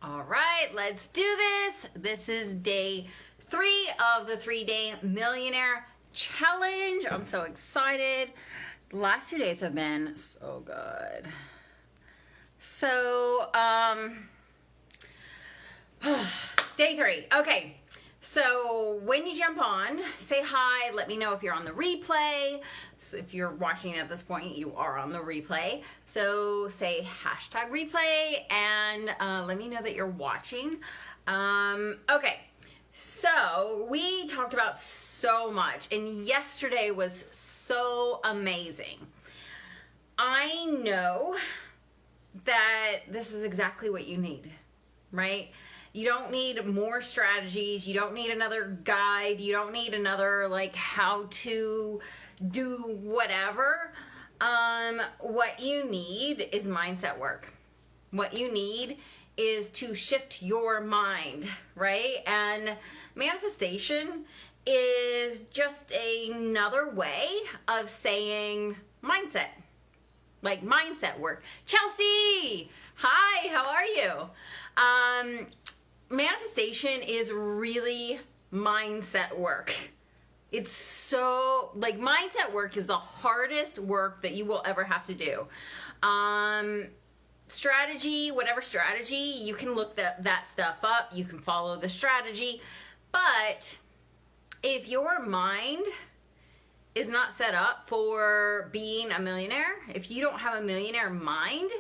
All right, let's do this. This is day 3 of the 3-day Millionaire Challenge. I'm so excited. The last 2 days have been so good. So, day 3. Okay, so when you jump on, say hi. Let me know if you're on the replay. So if you're watching at this point, you are on the replay. So say hashtag replay and let me know that you're watching. Okay, so we talked about so much, and yesterday was so amazing. I know that this is exactly what you need, right? You don't need more strategies. You don't need another guide. You don't need another like how to do whatever. What you need is mindset work. What you need is to shift your mind, right? And manifestation is just another way of saying mindset, like mindset work. Chelsea, hi, how are you? Manifestation is really mindset work. It's so, like, mindset work is the hardest work that you will ever have to do. Strategy, whatever strategy, you can look that stuff up. You can follow the strategy. But if your mind is not set up for being a millionaire, if you don't have a millionaire mind,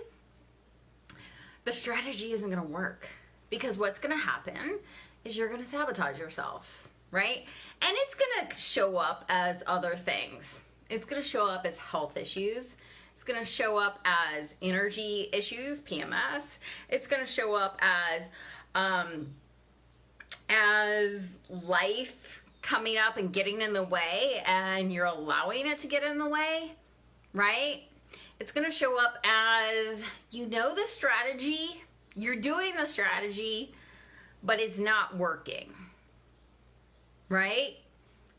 the strategy isn't going to work. Because what's going to happen is you're going to sabotage yourself, right? And it's going to show up as other things. It's going to show up as health issues. It's going to show up as energy issues, PMS. It's going to show up as life coming up and getting in the way, and you're allowing it to get in the way, right? It's going to show up as, you know, the strategy, you're doing the strategy, but it's not working, right?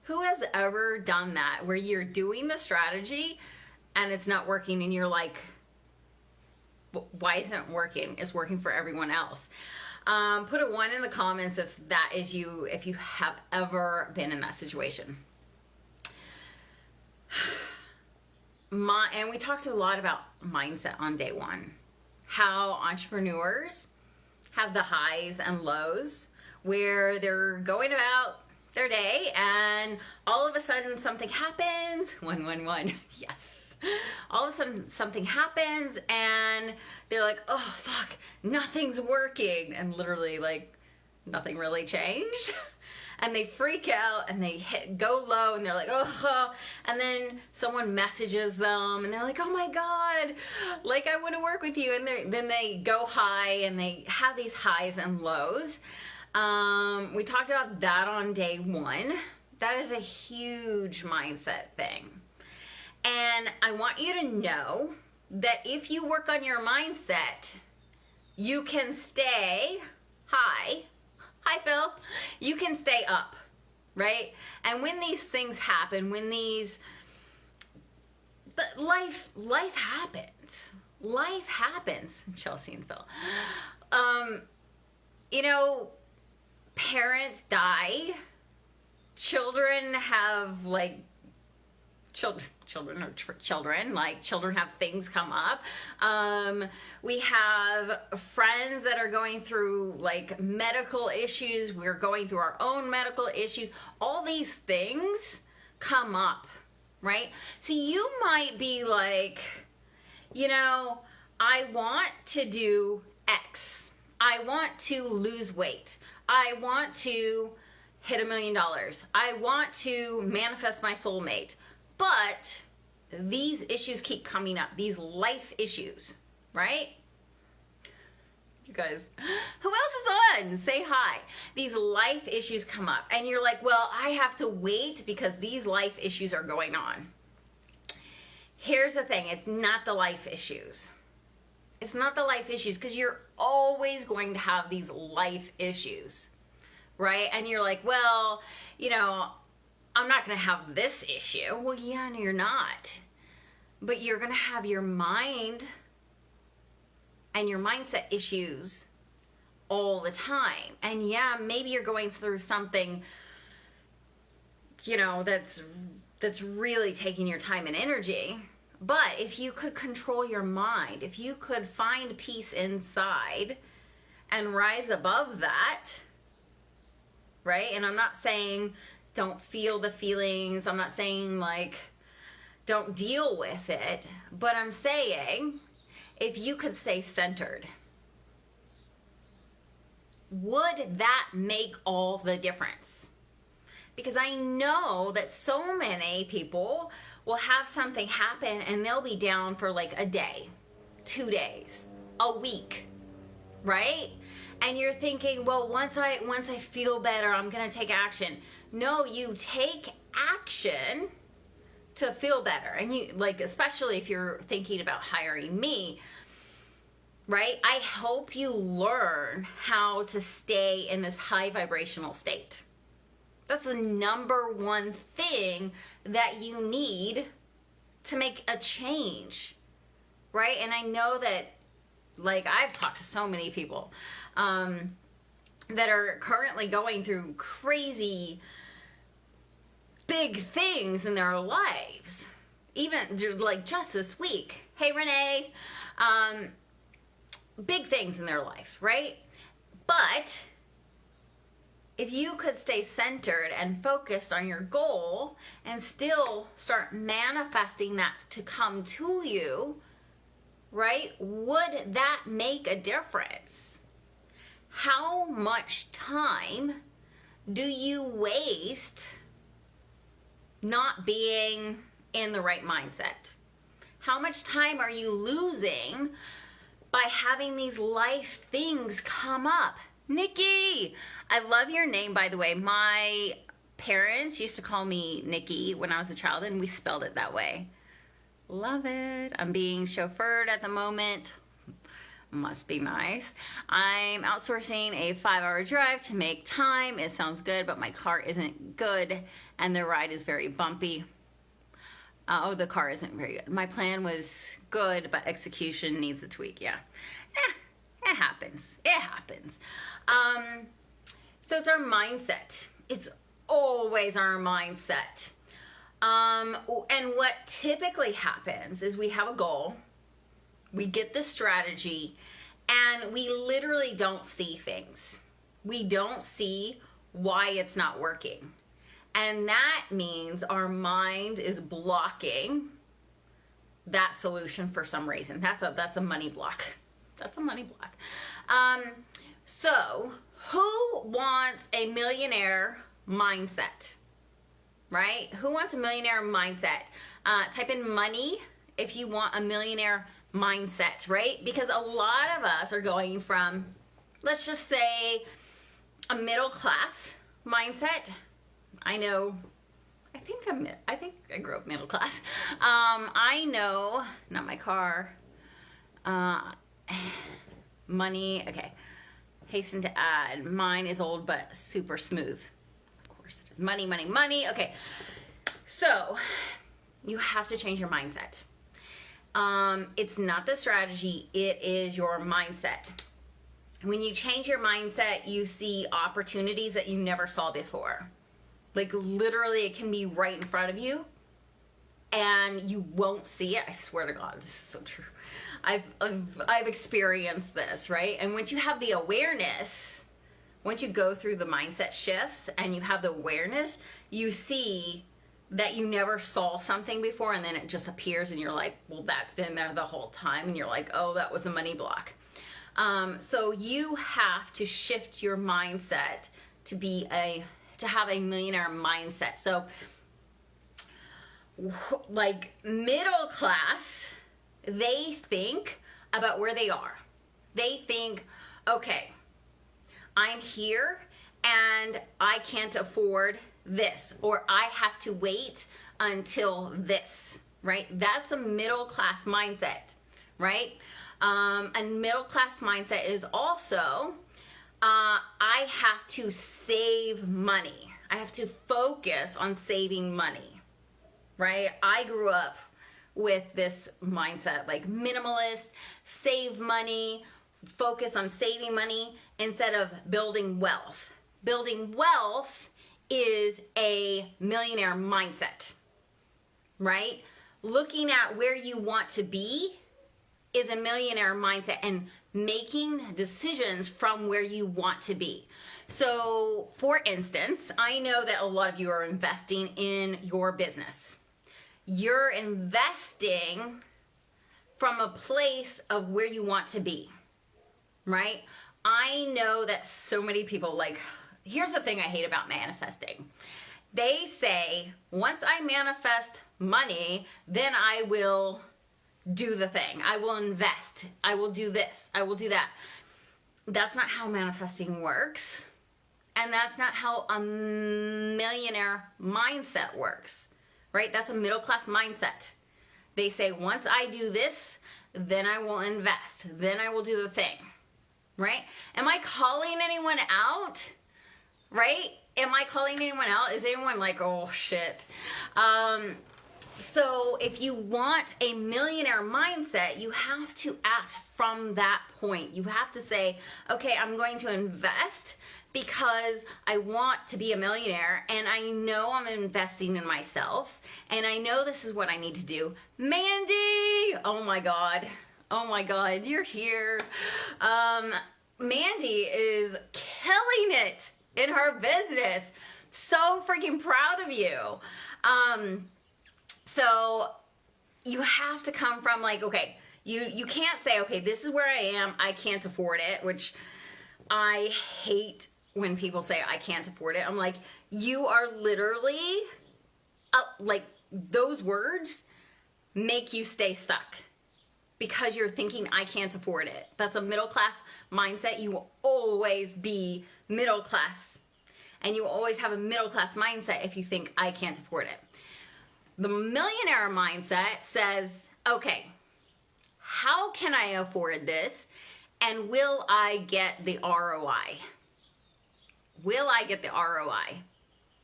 Who has ever done that, where you're doing the strategy and it's not working and you're like, why isn't it working? It's working for everyone else. Put a 1 in the comments if that is you, if you have ever been in that situation. And we talked a lot about mindset on day 1. How entrepreneurs have the highs and lows where they're going about their day and all of a sudden something happens. 111, yes. All of a sudden something happens and they're like, oh fuck, nothing's working. And literally like nothing really changed. And they freak out and they go low and they're like, oh, and then someone messages them and they're like, oh my God, like I want to work with you. And then they go high and they have these highs and lows. We talked about that on day 1. That is a huge mindset thing. And I want you to know that if you work on your mindset, you can stay high. Hi, Phil. You can stay up, right? And when these things happen, when these, life happens. Life happens, Chelsea and Phil. You know, parents die. Children have like, children have things come up. We have friends that are going through like medical issues. We're going through our own medical issues. All these things come up, right? So you might be like, you know, I want to do X. I want to lose weight. I want to hit $1 million. I want to manifest my soulmate. But these issues keep coming up, these life issues, right? You guys, who else is on? Say hi. These life issues come up and you're like, well, I have to wait because these life issues are going on. Here's the thing, it's not the life issues. It's not the life issues because you're always going to have these life issues, right? And you're like, well, you know, I'm not going to have this issue. Well, yeah, no, you're not. But you're going to have your mind and your mindset issues all the time. And yeah, maybe you're going through something, that's really taking your time and energy. But if you could control your mind, if you could find peace inside and rise above that, right? And I'm not saying don't feel the feelings. I'm not saying don't deal with it. But I'm saying if you could stay centered, would that make all the difference? Because I know that so many people will have something happen and they'll be down for a day, 2 days, a week, right? And you're thinking, well, once I feel better, I'm going to take action. No, you take action to feel better. And you, especially if you're thinking about hiring me, right? I hope you learn how to stay in this high vibrational state. That's the number one thing that you need to make a change, right? And I know that, I've talked to so many people that are currently going through crazy big things in their lives. Even just this week. Hey, Renee. Big things in their life, right? But if you could stay centered and focused on your goal and still start manifesting that to come to you, right? Would that make a difference? How much time do you waste not being in the right mindset? How much time are you losing by having these life things come up? Nikki, I love your name, by the way. My parents used to call me Nikki when I was a child, and we spelled it that way. Love it. I'm being chauffeured at the moment. Must be nice. I'm outsourcing a 5-hour drive to make time. It sounds good, but my car isn't good, and the ride is very bumpy. The car isn't very good. My plan was good, but execution needs a tweak. Yeah. It happens. It happens. So it's our mindset. It's always our mindset. And what typically happens is we have a goal, we get the strategy, and we literally don't see things. We don't see why it's not working. And that means our mind is blocking that solution for some reason. That's a money block. That's a money block. So who wants a millionaire mindset? Right? Who wants a millionaire mindset? Type in money if you want a millionaire mindset, right? Because a lot of us are going from, let's just say, a middle class mindset. I think I grew up middle class. I know, not my car. Money, okay. Hasten to add, mine is old but super smooth. Of course it is. Money, money, money. Okay. So, you have to change your mindset. It's not the strategy, it is your mindset. When you change your mindset, you see opportunities that you never saw before. Literally, it can be right in front of you and you won't see it. I swear to God, this is so true. I've experienced this, right? And once you have the awareness, once you go through the mindset shifts and you have the awareness, you see that you never saw something before, and then it just appears and you're like, well, that's been there the whole time, and you're like, oh, that was a money block. So you have to shift your mindset to have a millionaire mindset. So middle class, they think about where they are. They think, okay, I'm here and I can't afford this, or I have to wait until this, right? That's a middle class mindset, right? A middle class mindset is also, I have to save money. I have to focus on saving money, right? I grew up with this mindset, minimalist, save money, focus on saving money instead of building wealth. Building wealth is a millionaire mindset, right? Looking at where you want to be is a millionaire mindset, and making decisions from where you want to be. So, for instance, I know that a lot of you are investing in your business. You're investing from a place of where you want to be, right? I know that so many people, like, here's the thing I hate about manifesting. They say, once I manifest money, then I will do the thing. I will invest. I will do this. I will do that. That's not how manifesting works. And that's not how a millionaire mindset works, right? That's a middle class mindset. They say, once I do this, then I will invest. Then I will do the thing, right? Am I calling anyone out, right? Am I calling anyone out? Is anyone like, oh shit? So if you want a millionaire mindset, you have to act from that point. You have to say, okay, I'm going to invest because I want to be a millionaire, and I know I'm investing in myself, and I know this is what I need to do. Mandy! Oh my God, you're here. Mandy is killing it in her business. So freaking proud of you. So you have to come from like, okay, you can't say, okay, this is where I am, I can't afford it, which I hate when people say I can't afford it. I'm like, you are literally, like, those words make you stay stuck because you're thinking I can't afford it. That's a middle class mindset. You will always be middle class, and you will always have a middle class mindset if you think I can't afford it. The millionaire mindset says, okay, how can I afford this? And will I get the ROI? Will I get the ROI?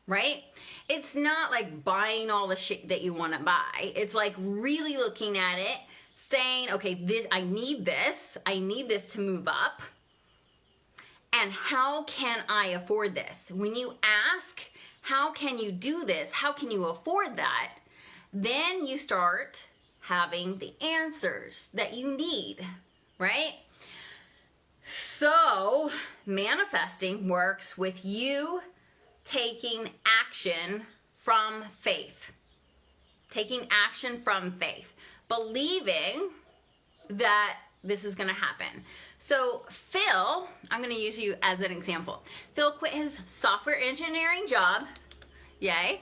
Right? It's not like buying all the shit that you want to buy. It's like really looking at it, saying, okay, I need this to move up. And how can I afford this? When you ask, how can you do this? How can you afford that? Then you start having the answers that you need, right? So manifesting works with you taking action from faith. Taking action from faith. Believing that this is going to happen. So Phil, I'm going to use you as an example. Phil quit his software engineering job. Yay.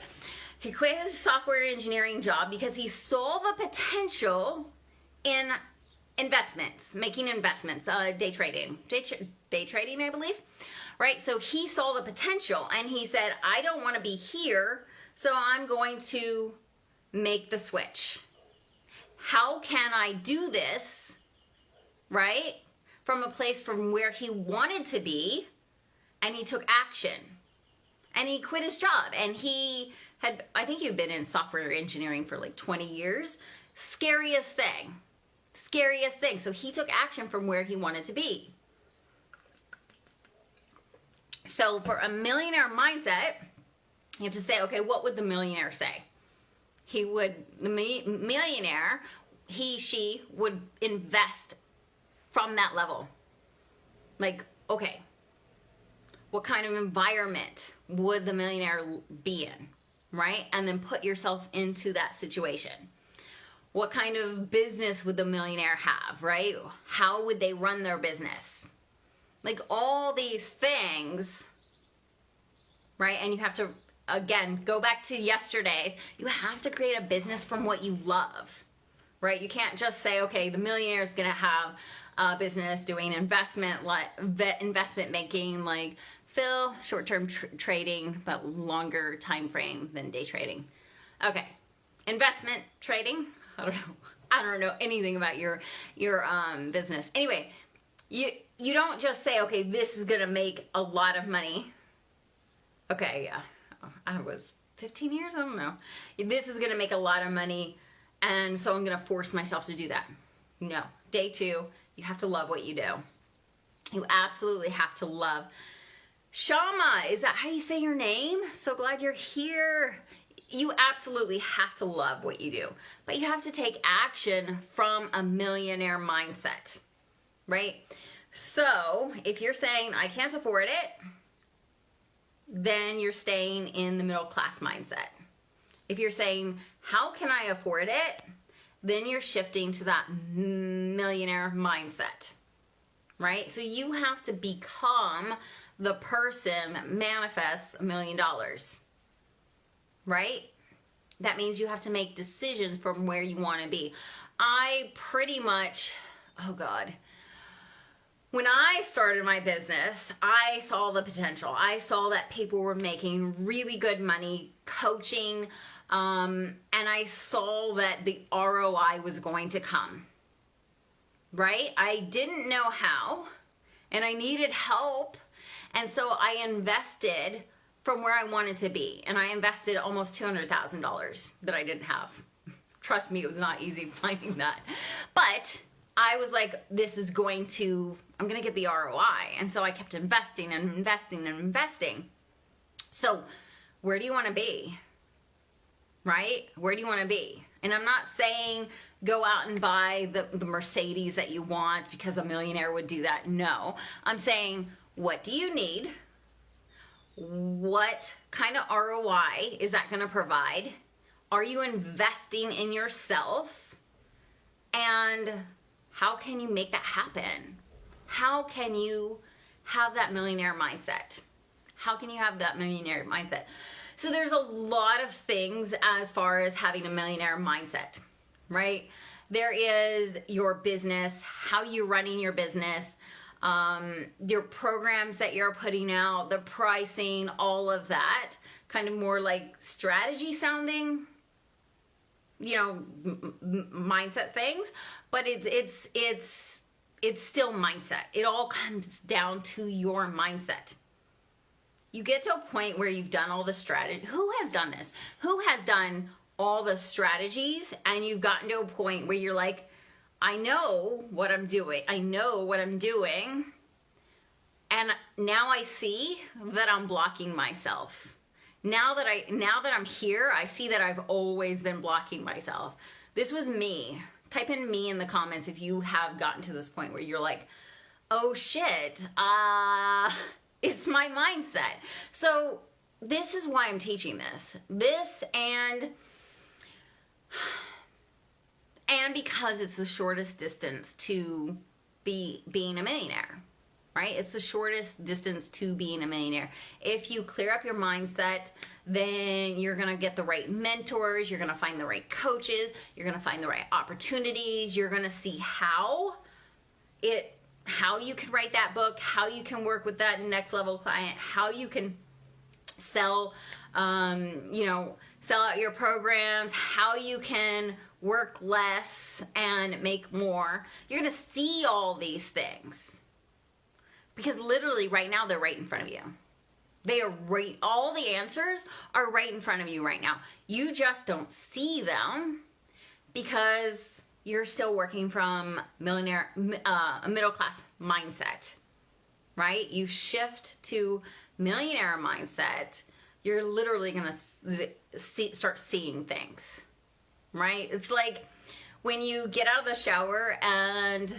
He quit his software engineering job because he saw the potential in investments, making investments, day trading, I believe, right? So he saw the potential and he said, I don't want to be here, so I'm going to make the switch. How can I do this, right? From a place from where he wanted to be, and he took action. And he quit his job, and he had, I think you've been in software engineering for like 20 years. Scariest thing. So he took action from where he wanted to be. So for a millionaire mindset, you have to say, okay, what would the millionaire say? The millionaire, she would invest from that level. Like, okay, what kind of environment would the millionaire be in, right? And then put yourself into that situation. What kind of business would the millionaire have, right? How would they run their business? Like all these things, right? And you have to, again, go back to yesterday's. You have to create a business from what you love, right? You can't just say, okay, the millionaire is going to have a business doing investment making, like Phil, short-term trading, but longer time frame than day trading. Okay, investment trading. I don't know anything about your business. Anyway, you don't just say, okay, this is gonna make a lot of money. Okay, yeah, I was 15 years, I don't know. This is gonna make a lot of money, and so I'm gonna force myself to do that. No, day two, you have to love what you do. You absolutely have to love. Shama, is that how you say your name? So glad you're here. You absolutely have to love what you do, but you have to take action from a millionaire mindset, right? So if you're saying, I can't afford it, then you're staying in the middle class mindset. If you're saying, how can I afford it? Then you're shifting to that millionaire mindset, right? So you have to become the person that manifests $1 million, right? That means you have to make decisions from where you want to be. I pretty much, oh God, when I started my business, I saw the potential. I saw that people were making really good money coaching, and I saw that the ROI was going to come, right? I didn't know how, and I needed help, and so I invested from where I wanted to be, and I invested almost $200,000 that I didn't have. Trust me, it was not easy finding that, but I was like, this is going to, I'm going to get the ROI. And so I kept investing and investing and investing. So where do you want to be? Right? Where do you want to be? And I'm not saying go out and buy the Mercedes that you want because a millionaire would do that. No. I'm saying, what do you need? What kind of ROI is that going to provide? Are you investing in yourself? And how can you make that happen? How can you have that millionaire mindset? How can you have that millionaire mindset? So there's a lot of things as far as having a millionaire mindset, right? There is your business, how you're running your business, your programs that you're putting out, the pricing, all of that, kind of more like strategy sounding, you know, mindset things, but it's still mindset. It all comes down to your mindset. You get to a point where you've done all the strategy. Who has done this? Who has done all the strategies and you've gotten to a point where you're like, I know what I'm doing. I know what I'm doing. And now I see that I'm blocking myself. Now that I'm here, I see that I've always been blocking myself. This was me. Type in me in the comments if you have gotten to this point where you're like, oh shit, it's my mindset. So this is why I'm teaching this. This and because it's the shortest distance to being a millionaire. Right? It's the shortest distance to being a millionaire. If you clear up your mindset, then you're going to get the right mentors, you're going to find the right coaches, you're going to find the right opportunities, you're going to see how you can write that book, how you can work with that next level client, how you can sell out your programs, how you can work less and make more. You're going to see all these things. Because literally right now they're right in front of you. They are right, all the answers are right in front of you right now. You just don't see them because you're still working from a middle class mindset, right? You shift to millionaire mindset, you're literally gonna start seeing things, right? It's like when you get out of the shower and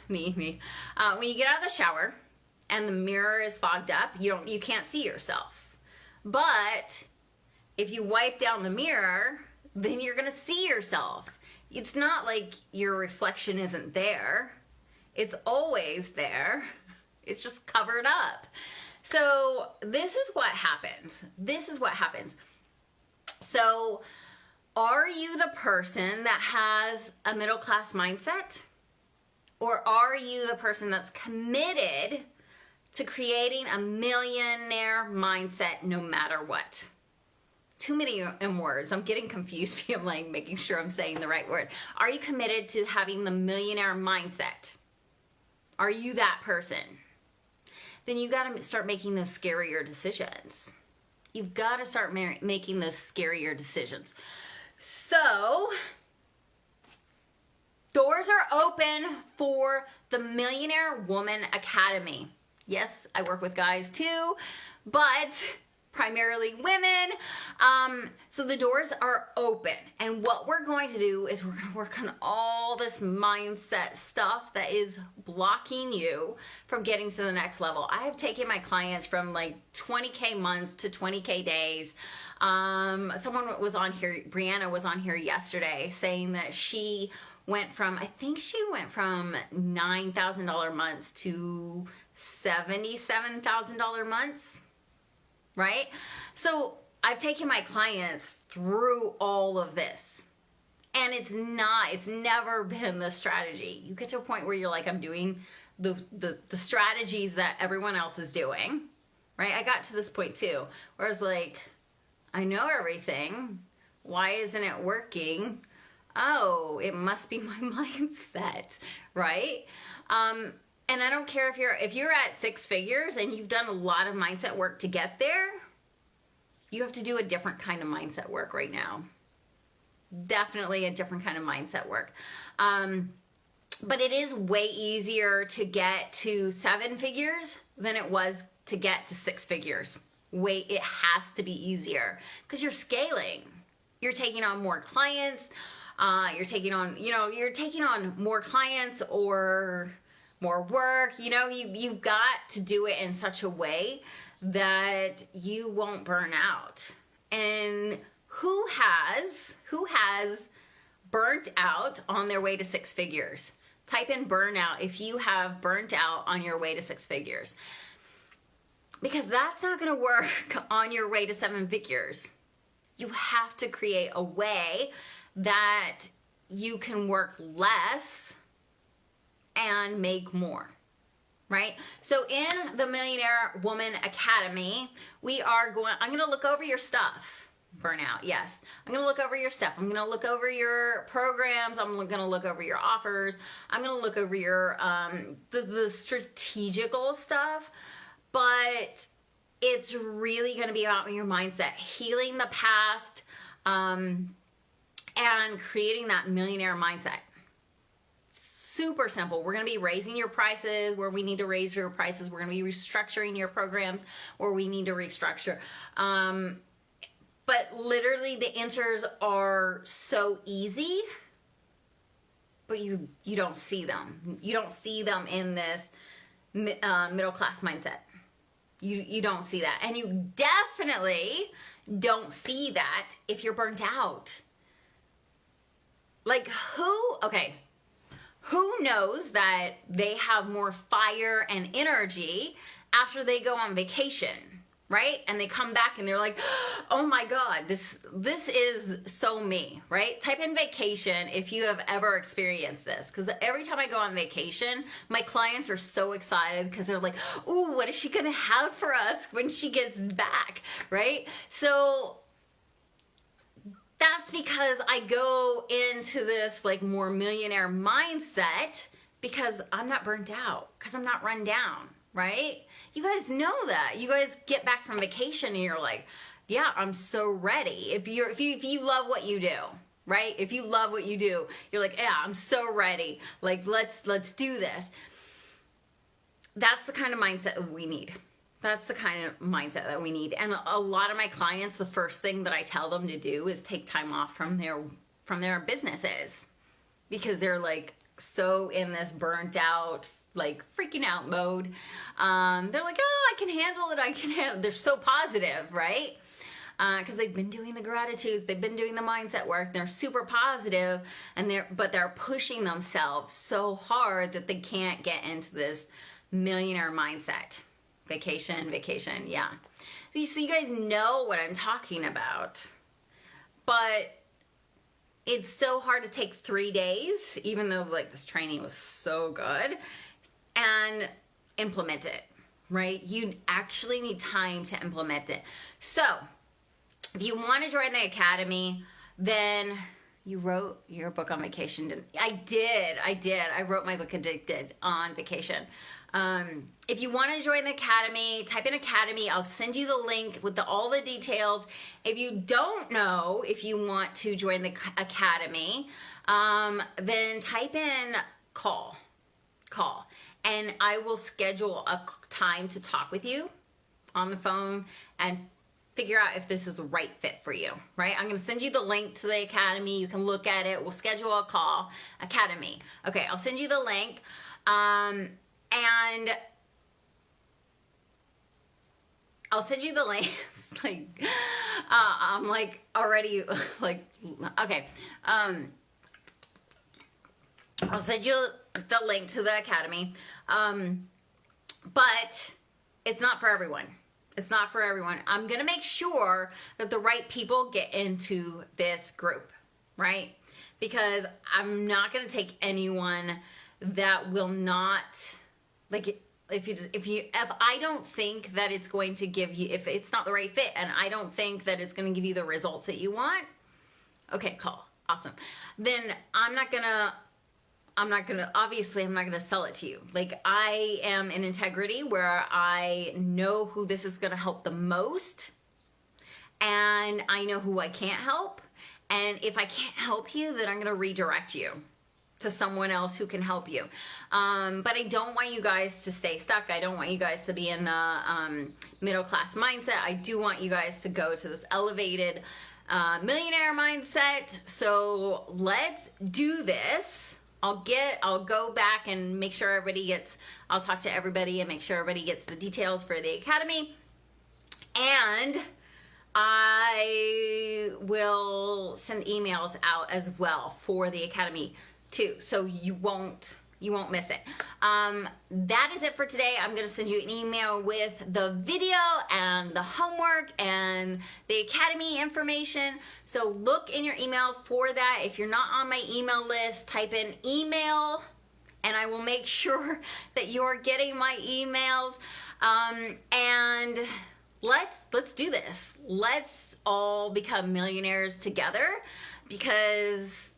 when you get out of the shower and the mirror is fogged up, you can't see yourself. But if you wipe down the mirror, then you're gonna see yourself. It's not like your reflection isn't there. It's always there. It's just covered up. So this is what happens. So are you the person that has a middle class mindset? Or are you the person that's committed to creating a millionaire mindset no matter what? Too many words. I'm getting confused. I'm like making sure I'm saying the right word. Are you committed to having the millionaire mindset? Are you that person? Then you got to start making those scarier decisions. You've got to start making those scarier decisions. So Doors are open for the Millionaire Woman Academy. Yes, I work with guys too, but primarily women. So the doors are open. And what we're going to do is we're going to work on all this mindset stuff that is blocking you from getting to the next level. I have taken my clients from like 20K months to 20K days. Someone was on here, Brianna was on here yesterday saying that she went from, I think she went from $9,000 months to $77,000 months, right? So I've taken my clients through all of this, and it's never been the strategy. You get to a point where you're like, I'm doing the strategies that everyone else is doing, right? I got to this point too, where I was like, I know everything. Why isn't it working? Oh, it must be my mindset, right? And I don't care if you're at 6 figures and you've done a lot of mindset work to get there, you have to do a different kind of mindset work right now. Definitely a different kind of mindset work. But it is way easier to get to 7 figures than it was to get to 6 figures. It has to be easier because you're scaling. You're taking on more clients. You're taking on more clients or more work. You've got to do it in such a way that you won't burn out. And who has burnt out on their way to 6 figures? Type in burnout if you have burnt out on your way to 6 figures. Because that's not going to work on your way to 7 figures. You have to create a way that you can work less and make more, right? So in the Millionaire Woman Academy, I'm going to look over your stuff. Burnout, yes. I'm going to look over your stuff. I'm going to look over your programs. I'm going to look over your offers. I'm going to look over your the strategical stuff. But it's really going to be about your mindset, healing the past, and creating that millionaire mindset. Super simple. We're going to be raising your prices where we need to raise your prices. We're going to be restructuring your programs where we need to restructure. But literally the answers are so easy, but you don't see them. You don't see them in this middle class mindset. You don't see that. And you definitely don't see that if you're burnt out. Like who knows that they have more fire and energy after they go on vacation, right? And they come back and they're like, oh my God, this is so me, right? Type in vacation if you have ever experienced this. Because every time I go on vacation, my clients are so excited because they're like, ooh, what is she going to have for us when she gets back, right? So that's because I go into this like more millionaire mindset because I'm not burnt out, because I'm not run down, right? You guys know that. You guys get back from vacation and you're like, yeah, I'm so ready. If you love what you do, right? If you love what you do, you're like, yeah, I'm so ready. Like, let's do this. That's the kind of mindset that we need. That's the kind of mindset that we need. And a lot of my clients, the first thing that I tell them to do is take time off from their businesses, because they're like so in this burnt out, like freaking out mode. They're like, oh, I can handle it. They're so positive, right? Because they've been doing the gratitudes, they've been doing the mindset work. They're super positive, but they're pushing themselves so hard that they can't get into this millionaire mindset. Vacation, yeah. So you guys know what I'm talking about. But it's so hard to take 3 days, even though like this training was so good, and implement it, right? You actually need time to implement it. So if you want to join the academy, then you wrote your book on vacation, didn't you? I did. I wrote my book Addicted on vacation. If you want to join the academy, type in academy. I'll send you the link with all the details. If you don't know if you want to join the academy, then type in call, and I will schedule a time to talk with you on the phone and figure out if this is the right fit for you, right? I'm going to send you the link to the academy. You can look at it. We'll schedule a call. Academy. Okay, I'll send you the link. And I'll send you the link. It's like, I'm like already like, okay. I'll send you the link to the academy. But it's not for everyone. It's not for everyone. I'm going to make sure that the right people get into this group, right? Because I'm not going to take anyone that will not, like, if I don't think that it's going to give you, if it's not the right fit and I don't think that it's going to give you the results that you want, okay, cool, awesome. Then obviously I'm not gonna sell it to you. Like, I am in integrity where I know who this is gonna help the most, and I know who I can't help. And if I can't help you, then I'm gonna redirect you to someone else who can help you. But I don't want you guys to stay stuck. I don't want you guys to be in the middle class mindset. I do want you guys to go to this elevated millionaire mindset. So let's do this. I'll go back and make sure I'll talk to everybody and make sure everybody gets the details for the academy. And I will send emails out as well for the academy too, so you won't miss it. That is it for today. I'm going to send you an email with the video and the homework and the academy information. So look in your email for that. If you're not on my email list, type in email and I will make sure that you're getting my emails. And let's do this. Let's all become millionaires together, because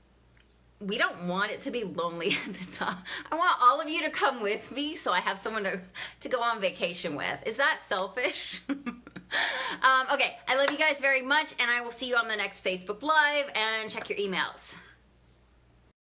we don't want it to be lonely at the top. I want all of you to come with me so I have someone to go on vacation with. Is that selfish? Okay, I love you guys very much, and I will see you on the next Facebook Live, and check your emails.